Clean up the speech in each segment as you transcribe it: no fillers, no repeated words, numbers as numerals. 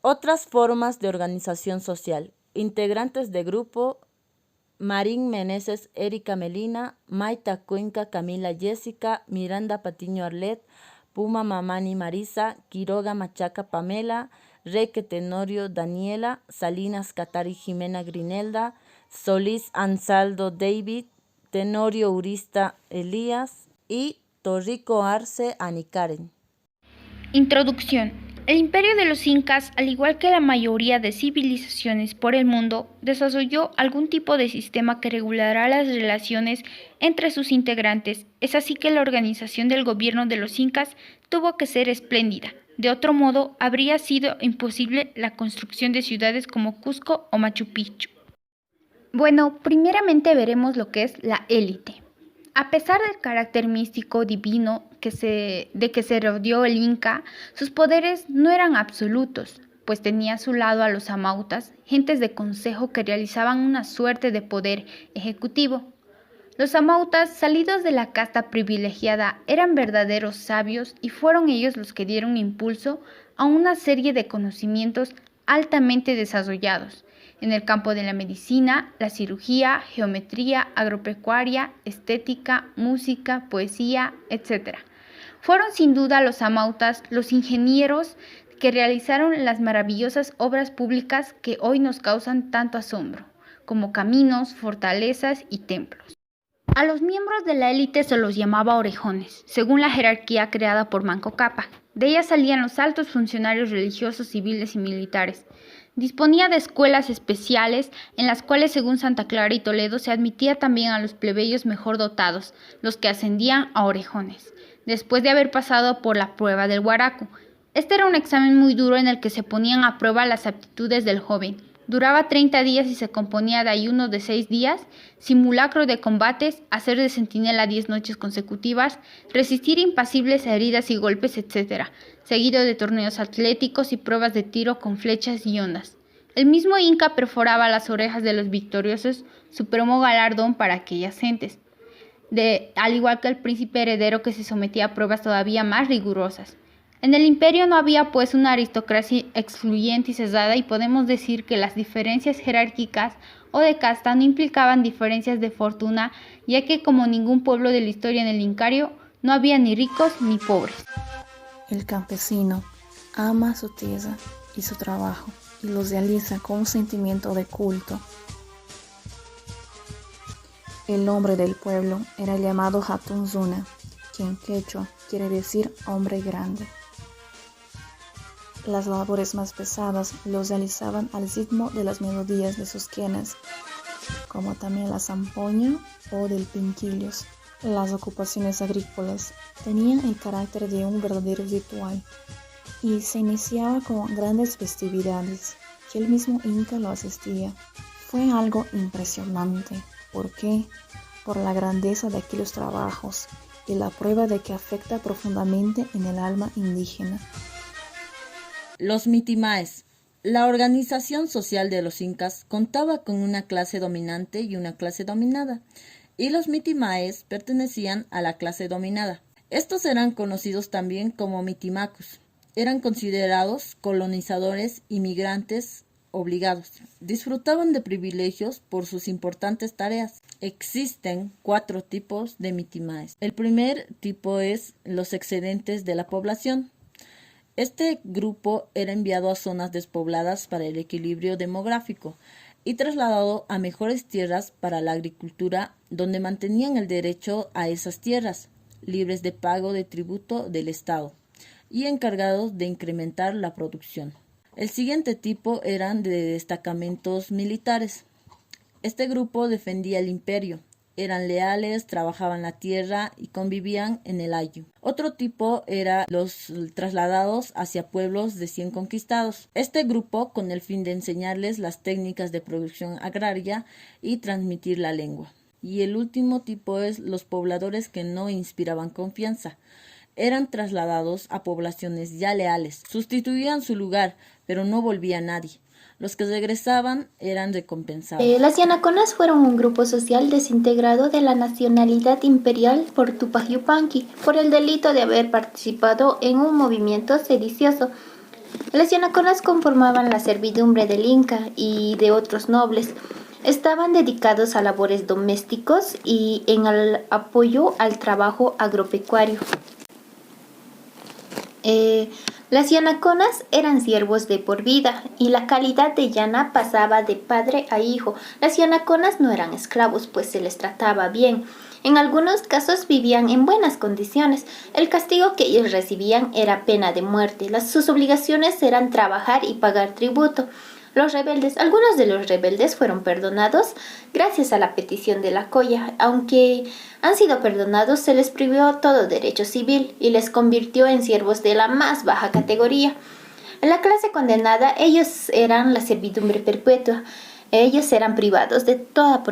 Otras formas de organización social. Integrantes de grupo: Marín Meneses, Erika Melina, Maita Cuenca, Camila Jessica, Miranda Patiño Arlet, Puma Mamani Marisa, Quiroga Machaca Pamela, Reque Tenorio Daniela, Salinas Catari Jimena Grinelda, Solís Ansaldo David, Tenorio Urista Elías y Torrico Arce Anicaren. Introducción. El imperio de los incas, al igual que la mayoría de civilizaciones por el mundo, desarrolló algún tipo de sistema que regulará las relaciones entre sus integrantes. Es así que la organización del gobierno de los incas tuvo que ser espléndida. De otro modo, habría sido imposible la construcción de ciudades como Cusco o Machu Picchu. Bueno, primeramente veremos lo que es la élite. A pesar del carácter místico divino de que se rodeó el Inca, sus poderes no eran absolutos, pues tenía a su lado a los amautas, gentes de consejo que realizaban una suerte de poder ejecutivo. Los amautas, salidos de la casta privilegiada, eran verdaderos sabios y fueron ellos los que dieron impulso a una serie de conocimientos altamente desarrollados en el campo de la medicina, la cirugía, geometría, agropecuaria, estética, música, poesía, etc. Fueron sin duda los amautas los ingenieros que realizaron las maravillosas obras públicas que hoy nos causan tanto asombro, como caminos, fortalezas y templos. A los miembros de la élite se los llamaba orejones, según la jerarquía creada por Manco Cápac. De ella salían los altos funcionarios religiosos, civiles y militares. Disponía de escuelas especiales en las cuales, según Santa Clara y Toledo, se admitía también a los plebeyos mejor dotados, los que ascendían a orejones, después de haber pasado por la prueba del huaraco. Este era un examen muy duro en el que se ponían a prueba las aptitudes del joven. Duraba 30 días y se componía de ayuno de 6 días, simulacro de combates, hacer de centinela 10 noches consecutivas, resistir impasibles a heridas y golpes, etc., seguido de torneos atléticos y pruebas de tiro con flechas y ondas. El mismo Inca perforaba las orejas de los victoriosos, supremo galardón para aquellas gentes, al igual que el príncipe heredero que se sometía a pruebas todavía más rigurosas. En el imperio no había pues una aristocracia excluyente y cerrada, y podemos decir que las diferencias jerárquicas o de casta no implicaban diferencias de fortuna, ya que como ningún pueblo de la historia en el Incario, no había ni ricos ni pobres. El campesino ama su tierra y su trabajo y los realiza con un sentimiento de culto. El hombre del pueblo era llamado Hatun Zuna, que en quechua quiere decir hombre grande. Las labores más pesadas los realizaban al ritmo de las melodías de sus quenas, como también la zampoña o del pinquillos. Las ocupaciones agrícolas tenían el carácter de un verdadero ritual y se iniciaba con grandes festividades que el mismo Inca lo asistía. Fue algo impresionante. ¿Por qué? Por la grandeza de aquellos trabajos y la prueba de que afecta profundamente en el alma indígena. Los mitimaes. La organización social de los incas contaba con una clase dominante y una clase dominada, y los mitimaes pertenecían a la clase dominada. Estos eran conocidos también como mitimacus. Eran considerados colonizadores inmigrantes obligados. Disfrutaban de privilegios por sus importantes tareas. Existen 4 tipos de mitimaes. El primer tipo es los excedentes de la población. Este grupo era enviado a zonas despobladas para el equilibrio demográfico y trasladado a mejores tierras para la agricultura, donde mantenían el derecho a esas tierras, libres de pago de tributo del Estado y encargados de incrementar la producción. El siguiente tipo eran de destacamentos militares. Este grupo defendía el imperio. Eran leales, trabajaban la tierra y convivían en el ayllu. Otro tipo era los trasladados hacia pueblos recién conquistados. Este grupo con el fin de enseñarles las técnicas de producción agraria y transmitir la lengua. Y el último tipo es los pobladores que no inspiraban confianza. Eran trasladados a poblaciones ya leales. Sustituían su lugar, pero no volvía nadie. Los que regresaban eran recompensados. Las Yanaconas fueron un grupo social desintegrado de la nacionalidad imperial por Tupac Yupanqui por el delito de haber participado en un movimiento sedicioso. Las yanaconas conformaban la servidumbre del Inca y de otros nobles. Estaban dedicados a labores domésticos y en el apoyo al trabajo agropecuario. Eh, las yanaconas eran siervos de por vida y la calidad de yana pasaba de padre a hijo. Las yanaconas no eran esclavos, pues se les trataba bien. En algunos casos vivían en buenas condiciones. El castigo que ellos recibían era pena de muerte. Sus obligaciones eran trabajar y pagar tributo. Algunos de los rebeldes fueron perdonados gracias a la petición de la Colla. Aunque han sido perdonados, se les privió todo derecho civil y les convirtió en siervos de la más baja categoría. En la clase condenada, ellos eran la servidumbre perpetua. Ellos eran privados de toda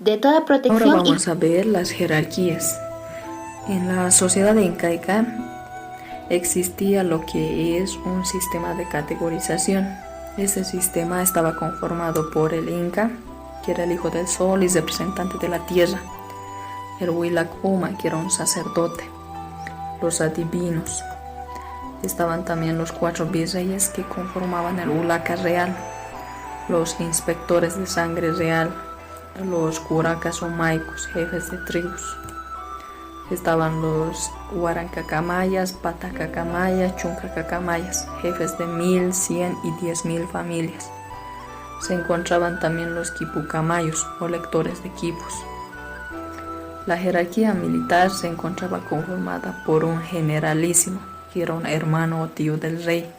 Ahora protección y vamos a ver las jerarquías. En la sociedad incaica existía lo que es un sistema de categorización. Este sistema estaba conformado por el Inca, que era el hijo del sol y representante de la tierra, el Huilac Huma, que era un sacerdote, los adivinos. Estaban también los 4 virreyes que conformaban el Hulaca real, los inspectores de sangre real, los curacas o maicos, jefes de tribus. Estaban los huarancacamayas, patacacamayas, chuncacacamayas, jefes de 1000, 100 y 10.000 familias. Se encontraban también los quipucamayos o lectores de quipus. La jerarquía militar se encontraba conformada por un generalísimo, que era un hermano o tío del rey.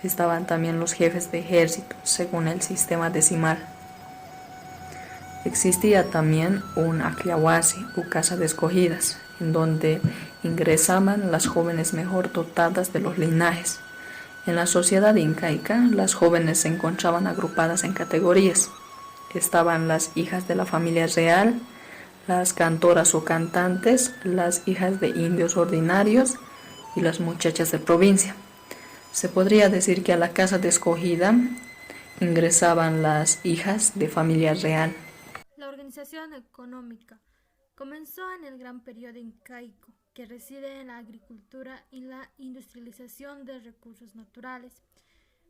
Estaban también los jefes de ejército, según el sistema decimal. Existía también un acliawasi o casa de escogidas, en donde ingresaban las jóvenes mejor dotadas de los linajes. En la sociedad incaica, las jóvenes se encontraban agrupadas en categorías. Estaban las hijas de la familia real, las cantoras o cantantes, las hijas de indios ordinarios y las muchachas de provincia. Se podría decir que a la casa de escogida ingresaban las hijas de familia real. La organización económica comenzó en el gran periodo incaico, que reside en la agricultura y la industrialización de recursos naturales.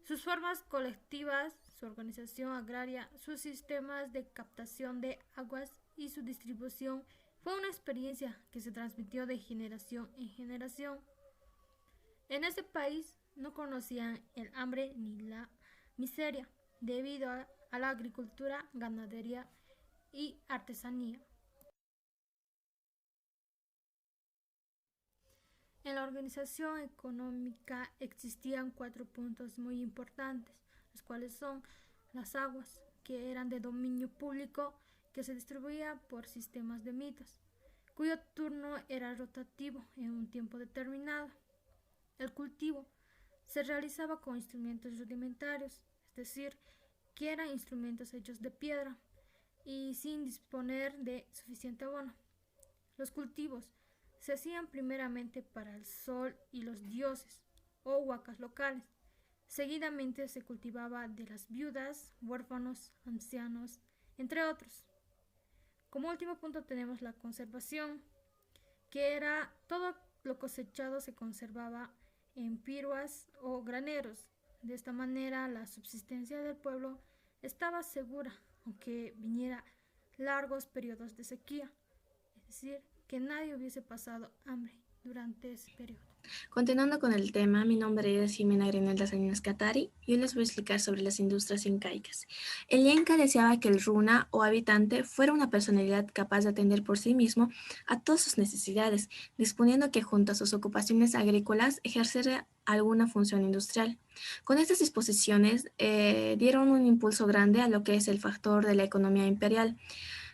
Sus formas colectivas, su organización agraria, sus sistemas de captación de aguas y su distribución fue una experiencia que se transmitió de generación en generación. En ese país no conocían el hambre ni la miseria debido a la agricultura, ganadería y artesanía. En la organización económica existían 4 puntos muy importantes, los cuales son las aguas, que eran de dominio público, que se distribuía por sistemas de mitas, cuyo turno era rotativo en un tiempo determinado. El cultivo se realizaba con instrumentos rudimentarios, es decir, que eran instrumentos hechos de piedra y sin disponer de suficiente abono. Los cultivos se hacían primeramente para el sol y los dioses o huacas locales. Seguidamente se cultivaba de las viudas, huérfanos, ancianos, entre otros. Como último punto tenemos la conservación, que era todo lo cosechado se conservaba en piruas o graneros. De esta manera la subsistencia del pueblo estaba segura, aunque viniera largos periodos de sequía, es decir, que nadie hubiese pasado hambre durante ese periodo. Continuando con el tema, mi nombre es Jimena Grinelda Salinas Catari y hoy les voy a explicar sobre las industrias incaicas. El Inca deseaba que el runa o habitante fuera una personalidad capaz de atender por sí mismo a todas sus necesidades, disponiendo que junto a sus ocupaciones agrícolas ejerciera alguna función industrial. Con estas disposiciones dieron un impulso grande a lo que es el factor de la economía imperial,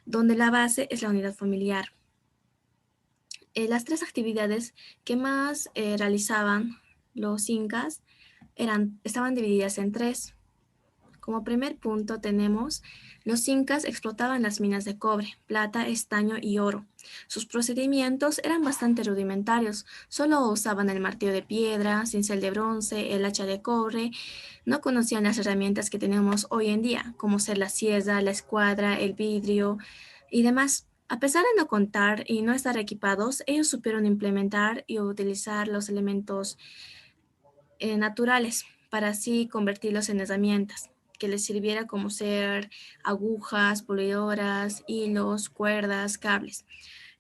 donde la base es la unidad familiar. Las 3 actividades que más realizaban los incas estaban divididas en 3. Como primer punto tenemos, los incas explotaban las minas de cobre, plata, estaño y oro. Sus procedimientos eran bastante rudimentarios, solo usaban el martillo de piedra, cincel de bronce, el hacha de cobre, no conocían las herramientas que tenemos hoy en día, como ser la sierra, la escuadra, el vidrio y demás. A pesar de no contar y no estar equipados, ellos supieron implementar y utilizar los elementos naturales. para así convertirlos en herramientas que les sirviera como ser agujas, pulidoras, hilos, cuerdas, cables.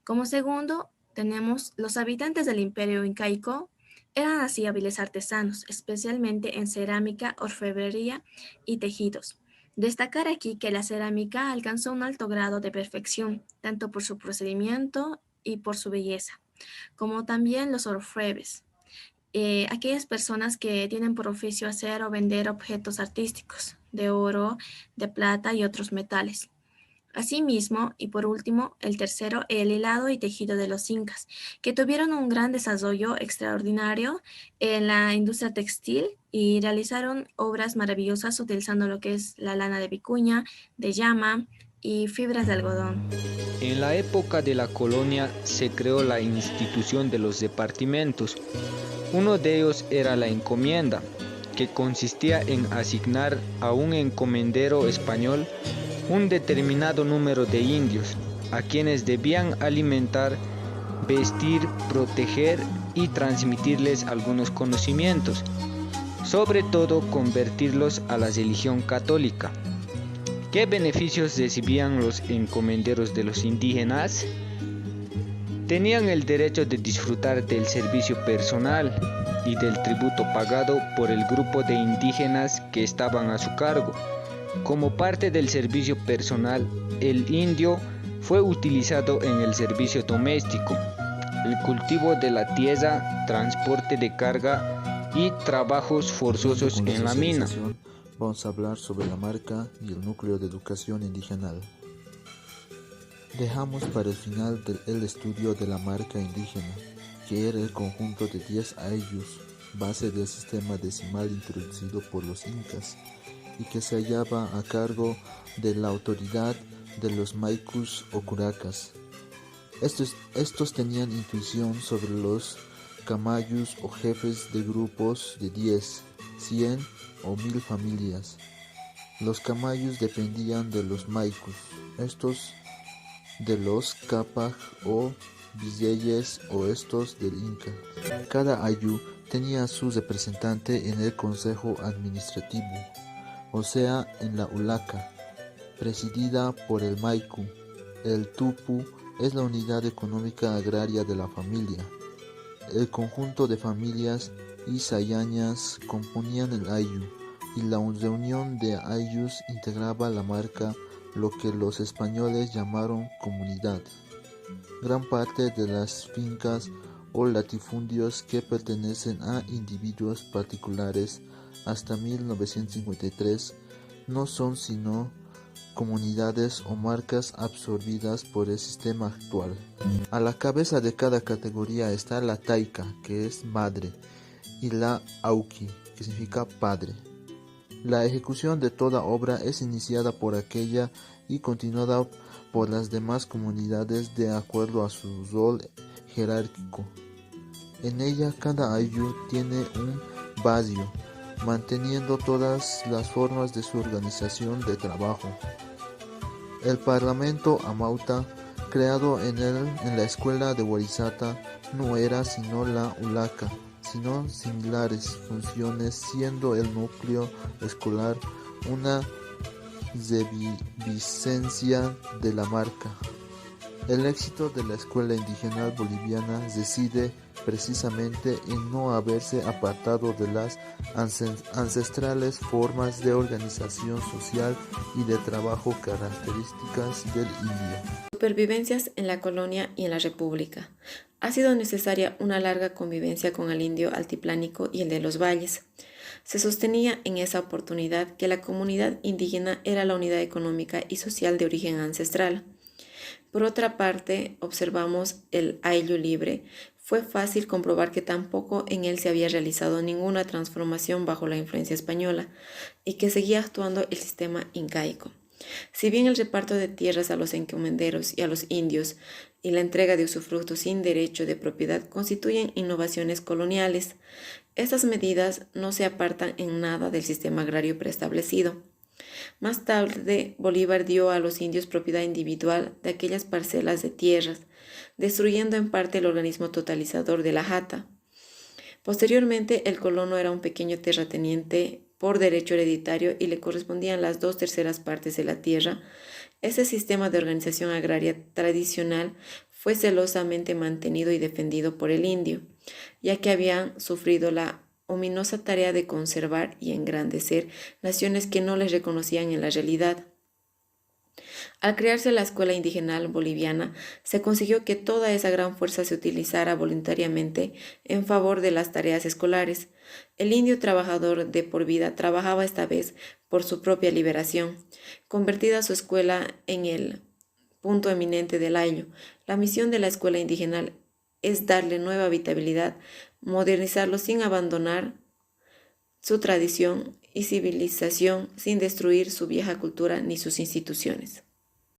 Como segundo, tenemos los habitantes del Imperio Incaico eran así hábiles artesanos, especialmente en cerámica, orfebrería y tejidos. Destacar aquí que la cerámica alcanzó un alto grado de perfección, tanto por su procedimiento y por su belleza, como también los orfebres, aquellas personas que tienen por oficio hacer o vender objetos artísticos de oro, de plata y otros metales. Asimismo, y por último, el tercero, el hilado y tejido de los incas, que tuvieron un gran desarrollo extraordinario en la industria textil y realizaron obras maravillosas utilizando lo que es la lana de vicuña, de llama y fibras de algodón. En la época de la colonia se creó la institución de los departamentos. Uno de ellos era la encomienda, que consistía en asignar a un encomendero español un determinado número de indios, a quienes debían alimentar, vestir, proteger y transmitirles algunos conocimientos, sobre todo convertirlos a la religión católica. ¿Qué beneficios recibían los encomenderos de los indígenas? Tenían el derecho de disfrutar del servicio personal y del tributo pagado por el grupo de indígenas que estaban a su cargo. Como parte del servicio personal, el indio fue utilizado en el servicio doméstico, el cultivo de la tierra, transporte de carga y trabajos forzosos en la mina. Vamos a hablar sobre la marca y el núcleo de educación indigenal. Dejamos para el final el estudio de la marca indígena, que era el conjunto de 10 ayllus, base del sistema decimal introducido por los incas, y que se hallaba a cargo de la autoridad de los maicus o curacas. Estos tenían intuición sobre los camayus o jefes de grupos de 10, 100 o 1000 familias. Los camayus dependían de los maicus, estos de los capac o vizeyes o estos del inca. Cada ayllu tenía su representante en el consejo administrativo, o sea, en la ulaca, presidida por el maicu. El tupu es la unidad económica agraria de la familia. El conjunto de familias y sayañas componían el ayllu, y la reunión de ayllus integraba la marca, lo que los españoles llamaron comunidad. Gran parte de las fincas o latifundios que pertenecen a individuos particulares hasta 1953 no son sino comunidades o marcas absorbidas por el sistema actual. A la cabeza de cada categoría está la taika, que es madre, y la auki, que significa padre. La ejecución de toda obra es iniciada por aquella y continuada por las demás comunidades de acuerdo a su rol jerárquico. En ella cada ayllu tiene un vadio, manteniendo todas las formas de su organización de trabajo. El Parlamento Amauta, creado en la escuela de Warisata, no era sino la ulaca, sino similares funciones, siendo el núcleo escolar una reviviscencia de la marca. El éxito de la escuela indígena boliviana reside precisamente en no haberse apartado de las ancestrales formas de organización social y de trabajo características del indio. Supervivencias en la colonia y en la república. Ha sido necesaria una larga convivencia con el indio altiplánico y el de los valles. Se sostenía en esa oportunidad que la comunidad indígena era la unidad económica y social de origen ancestral. Por otra parte, observamos el ayllu libre. Fue fácil comprobar que tampoco en él se había realizado ninguna transformación bajo la influencia española y que seguía actuando el sistema incaico. Si bien el reparto de tierras a los encomenderos y a los indios y la entrega de usufructo sin derecho de propiedad constituyen innovaciones coloniales, estas medidas no se apartan en nada del sistema agrario preestablecido. Más tarde, Bolívar dio a los indios propiedad individual de aquellas parcelas de tierras, destruyendo en parte el organismo totalizador de la jata. Posteriormente, el colono era un pequeño terrateniente por derecho hereditario y le correspondían las 2/3 partes de la tierra. Ese sistema de organización agraria tradicional fue celosamente mantenido y defendido por el indio, ya que habían sufrido la ominosa tarea de conservar y engrandecer naciones que no les reconocían en la realidad. Al crearse la Escuela Indigenal Boliviana, se consiguió que toda esa gran fuerza se utilizara voluntariamente en favor de las tareas escolares. El indio trabajador de por vida trabajaba esta vez por su propia liberación, convertida su escuela en el punto eminente del ayllu. La misión de la Escuela Indigenal es darle nueva habitabilidad, modernizarlo sin abandonar su tradición y civilización, sin destruir su vieja cultura ni sus instituciones.